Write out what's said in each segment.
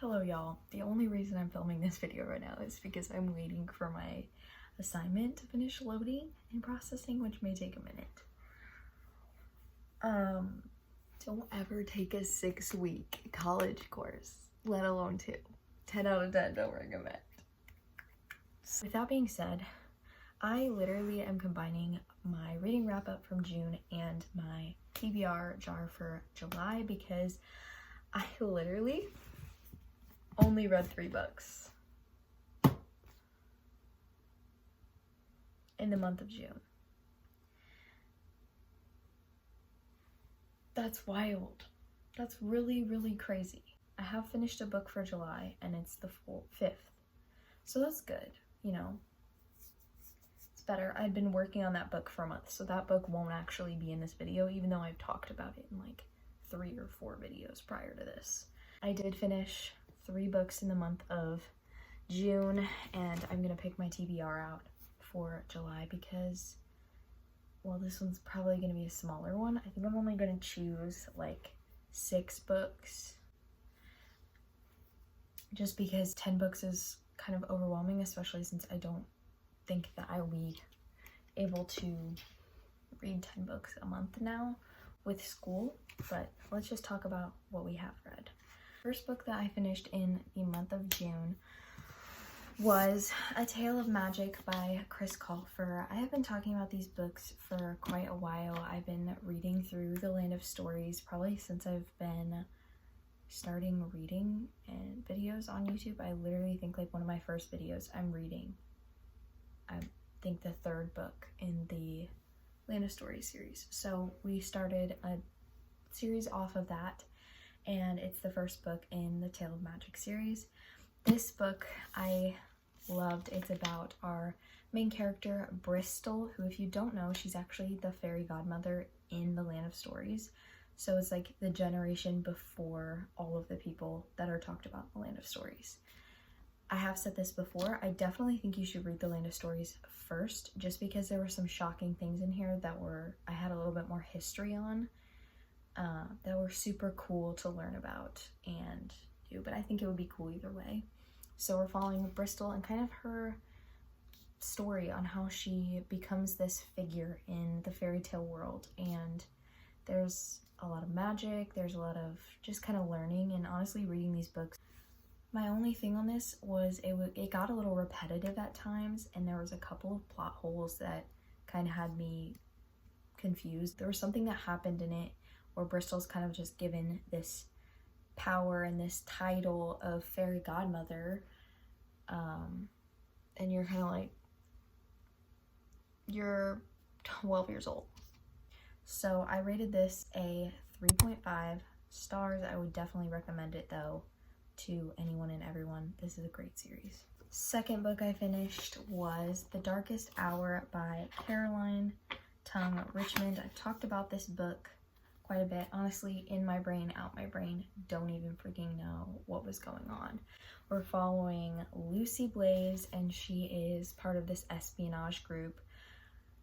Hello y'all. The only reason I'm filming this video right now is because I'm waiting for my assignment to finish loading and processing, which may take a minute. Don't ever take a 6-week college course, let alone 2. 10 out of 10, don't recommend. With that being said, I literally am combining my reading wrap up from June and my TBR jar for July because I literally only read 3 books in the month of June. That's wild. That's really, really crazy. I have finished a book for July and it's the 5th. So that's good, you know. It's better. I'd been working on that book for a month, so that book won't actually be in this video, even though I've talked about it in like 3 or 4 videos prior to this. I did finish 3 books in the month of June, and I'm gonna pick my TBR out for July because, well, this one's probably gonna be a smaller one. I think I'm only gonna choose like 6 books just because 10 books is kind of overwhelming, especially since I don't think that I'll be able to read 10 books a month now with school. But let's just talk about what we have read. First book that I finished in the month of June was A Tale of Magic by Chris Colfer. I have been talking about these books for quite a while. I've been reading through The Land of Stories probably since I've been starting reading and videos on YouTube. I literally think like one of my first videos I'm reading, I think the 3rd book in the Land of Stories series. So we started a series off of that, and it's the first book in the Tale of Magic series. This book I loved. It's about our main character, Bristol, who, if you don't know, she's actually the fairy godmother in the Land of Stories. So it's like the generation before all of the people that are talked about in the Land of Stories. I have said this before, I definitely think you should read the Land of Stories first, just because there were some shocking things in here that I had a little bit more history on, that were super cool to learn about and do, but I think it would be cool either way. So we're following Bristol and kind of her story on how she becomes this figure in the fairy tale world, and there's a lot of magic, there's a lot of just kind of learning, and honestly reading these books. My only thing on this was it got a little repetitive at times, and there was a couple of plot holes that kind of had me confused. There was something that happened in it where Bristol's kind of just given this power and this title of fairy godmother, and you're kind of like, you're 12 years old. So I rated this a 3.5 stars. I would definitely recommend it though to anyone and everyone. This is a great series. Second book I finished was The Darkest Hour by Caroline Tung Richmond. I've talked about this book quite a bit. Honestly, in my brain, out my brain, don't even freaking know what was going on. We're following Lucy Blaze, and she is part of this espionage group.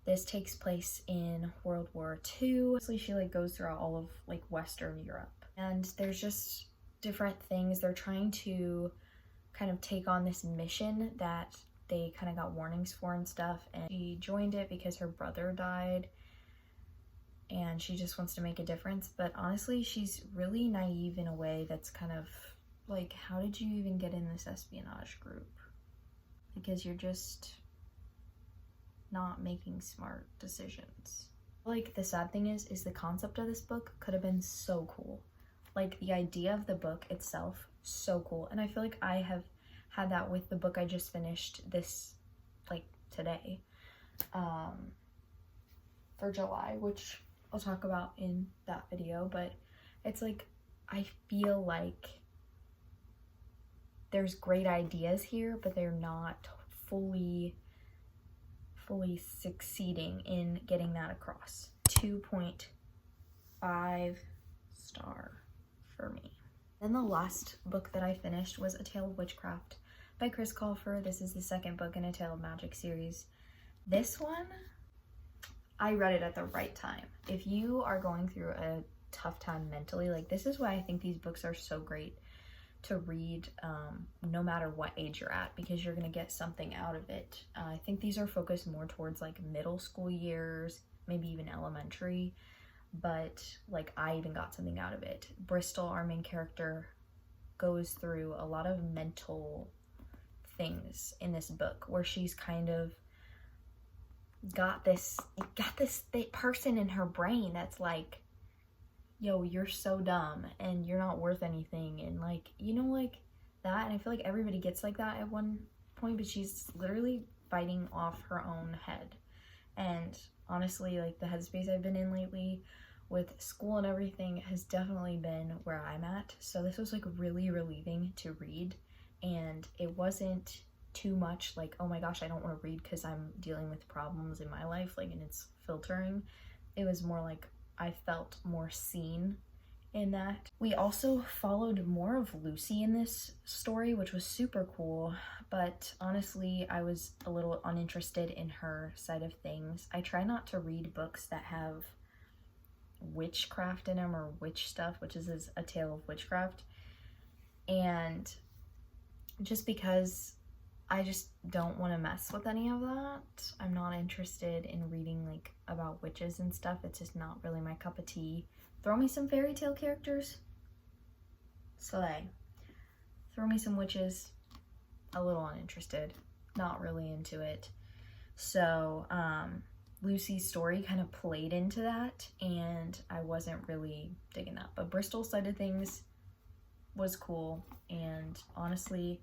This takes place in World War II. She like goes throughout all of like Western Europe, and there's just different things. They're trying to kind of take on this mission that they kind of got warnings for and stuff, and she joined it because her brother died and she just wants to make a difference. But honestly, she's really naive in a way that's kind of like, how did you even get in this espionage group? Because you're just not making smart decisions. Like, the sad thing is the concept of this book could have been so cool. Like, the idea of the book itself, so cool. And I feel like I have had that with the book I just finished this, like, today, for July, which I'll talk about in that video. But it's like, I feel like there's great ideas here, but they're not fully succeeding in getting that across. 2.5 star for me. Then the last book that I finished was A Tale of Witchcraft by Chris Colfer. This is the 2nd book in A Tale of Magic series. This one, I read it at the right time. If you are going through a tough time mentally, like, this is why I think these books are so great, to read no matter what age you're at, because you're going to get something out of it. I think these are focused more towards like middle school years, maybe even elementary, but like I even got something out of it. Bristol, our main character, goes through a lot of mental things in this book where she's kind of got this person in her brain that's like, yo, you're so dumb and you're not worth anything, and like, you know, like that. And I feel like everybody gets like that at one point, but she's literally fighting off her own head. And honestly, like the headspace I've been in lately with school and everything has definitely been where I'm at. So this was like really relieving to read, and it wasn't too much like, oh my gosh, I don't want to read because I'm dealing with problems in my life, like, and it's filtering. It was more like I felt more seen in that. We also followed more of Lucy in this story, which was super cool, but honestly, I was a little uninterested in her side of things. I try not to read books that have witchcraft in them or witch stuff, which is A Tale of Witchcraft, and just because I just don't want to mess with any of that. I'm not interested in reading like about witches and stuff. It's just not really my cup of tea. Throw me some fairy tale characters, slay. Throw me some witches, a little uninterested, not really into it. So Lucy's story kind of played into that, and I wasn't really digging that. But Bristol's side of things was cool, and honestly,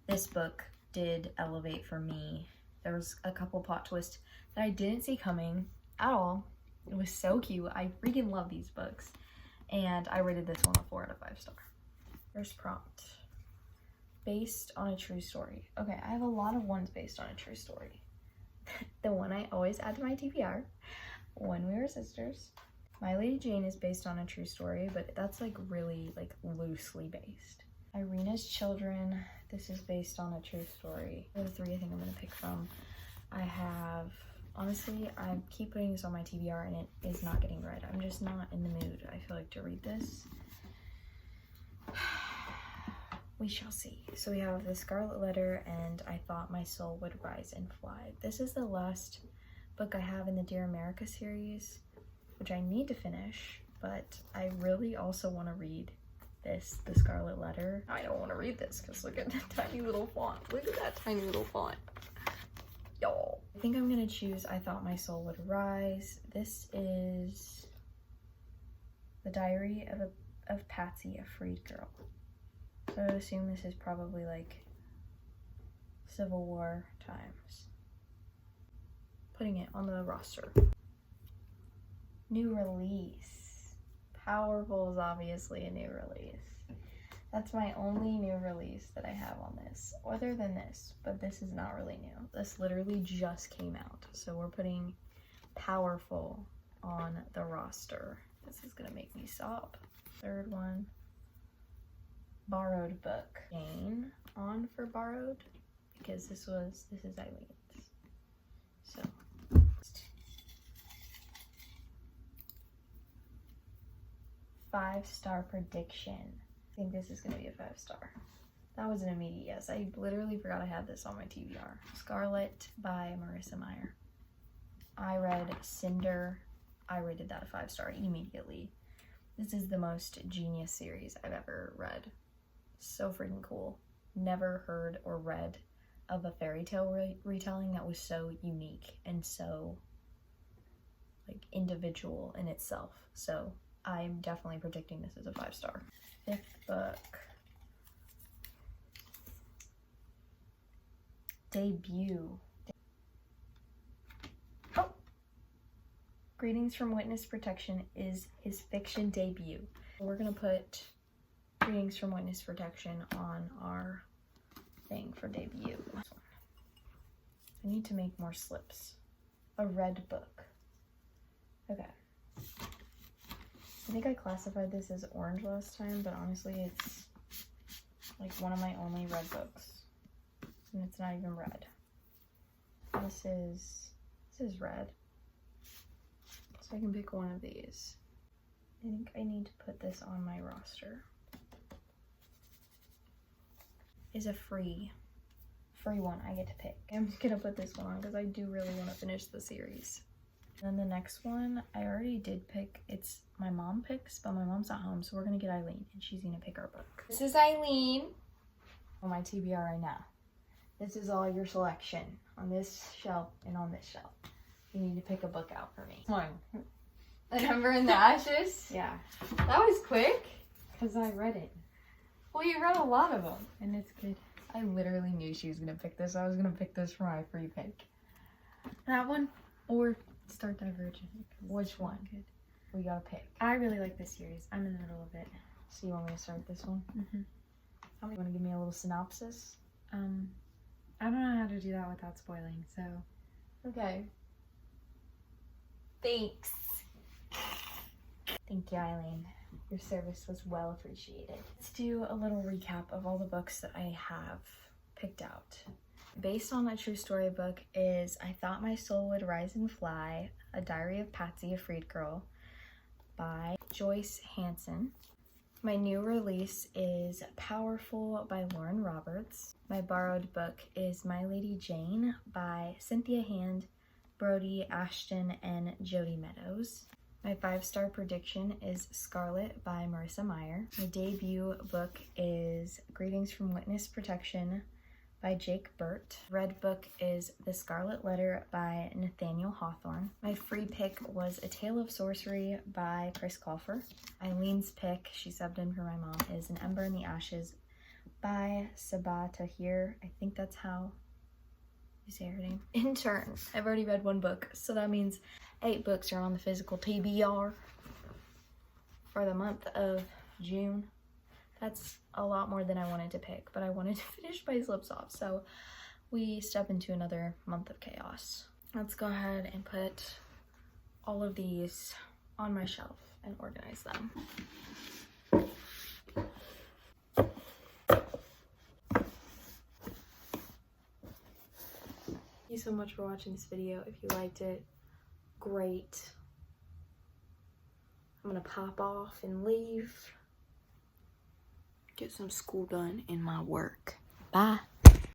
this book did elevate for me. There was a couple plot twists that I didn't see coming at all. It was so cute. I freaking love these books, and I rated this one a 4 out of 5 stars. First prompt: based on a true story. Okay, I have a lot of ones based on a true story. The one I always add to my TBR, When We Were Sisters. My Lady Jane is based on a true story, but that's like really like loosely based. Irina's Children, this is based on a true story. There are 3 I think I'm gonna pick from. I have, honestly, I keep putting this on my TBR and it is not getting read. I'm just not in the mood, I feel like, to read this. We shall see. So we have The Scarlet Letter and I Thought My Soul Would Rise and Fly. This is the last book I have in the Dear America series, which I need to finish, but I really also want to read this, The Scarlet Letter. I don't want to read this because look at that tiny little font. Look at that tiny little font. Y'all. I think I'm gonna choose I Thought My Soul Would Rise. This is the diary of Patsy, a freed girl. So I would assume this is probably like Civil War times. Putting it on the roster. New release. Powerful is obviously a new release. That's my only new release that I have on this, other than this, but this is not really new. This literally just came out, so we're putting Powerful on the roster. This is gonna make me sob. Third one, Borrowed book. Jane on for Borrowed, because this is Eileen's. So. 5-star prediction. I think this is gonna be a 5-star. That was an immediate yes. I literally forgot I had this on my TBR. Scarlet by Marissa Meyer. I read Cinder. I rated that a 5-star immediately. This is the most genius series I've ever read. So freaking cool. Never heard or read of a fairy tale retelling that was so unique and so like individual in itself. So I'm definitely predicting this as a 5-star. 5th book. Debut. Oh! Greetings from Witness Protection is his fiction debut. We're gonna put Greetings from Witness Protection on our thing for debut. I need to make more slips. A red book. Okay. I think I classified this as orange last time, but honestly it's like one of my only red books. And it's not even red. This is red. So I can pick one of these. I think I need to put this on my roster. is a free one I get to pick. I'm just gonna put this one on because I do really want to finish the series. And then the next one I already did pick. It's my mom picks, but my mom's not home, so we're gonna get Eileen and she's gonna pick our book. This is Eileen on my TBR right now. This is all your selection on this shelf and on this shelf. You need to pick a book out for me. One. The Ember in the Ashes? Yeah, That was quick. because I read it. Well, you read a lot of them. And it's good. I literally knew she was gonna pick this. I was gonna pick this for my free pick. That one or Start Divergent. which one? Good. We gotta pick. I really like this series. I'm in the middle of it. So you want me to start this one? Mm-hmm. You want to give me a little synopsis? I don't know how to do that without spoiling, so. Okay. Thanks. Thank you, Eileen. Your service was well appreciated. Let's do a little recap of all the books that I have picked out. Based on a true story book is I Thought My Soul Would Rise and Fly, A Diary of Patsy, a Freed Girl by Joyce Hanson. My new release is Powerful by Lauren Roberts. My borrowed book is My Lady Jane by Cynthia Hand, Brody Ashton, and Jody Meadows. My 5-star prediction is Scarlet by Marissa Meyer. My debut book is Greetings from Witness Protection by Jake Burt. Red book is The Scarlet Letter by Nathaniel Hawthorne. My free pick was A Tale of Sorcery by Chris Colfer. Eileen's pick, she subbed in for my mom, is An Ember in the Ashes by Sabaa Tahir. I think that's how you say her name. In turn, I've already read 1 book, so that means 8 books are on the physical TBR for the month of June. That's a lot more than I wanted to pick, but I wanted to finish my Slips Off, so we step into another month of chaos. Let's go ahead and put all of these on my shelf and organize them. Thank you so much for watching this video. If you liked it, great. I'm gonna pop off and leave. Get some school done in my work. Bye.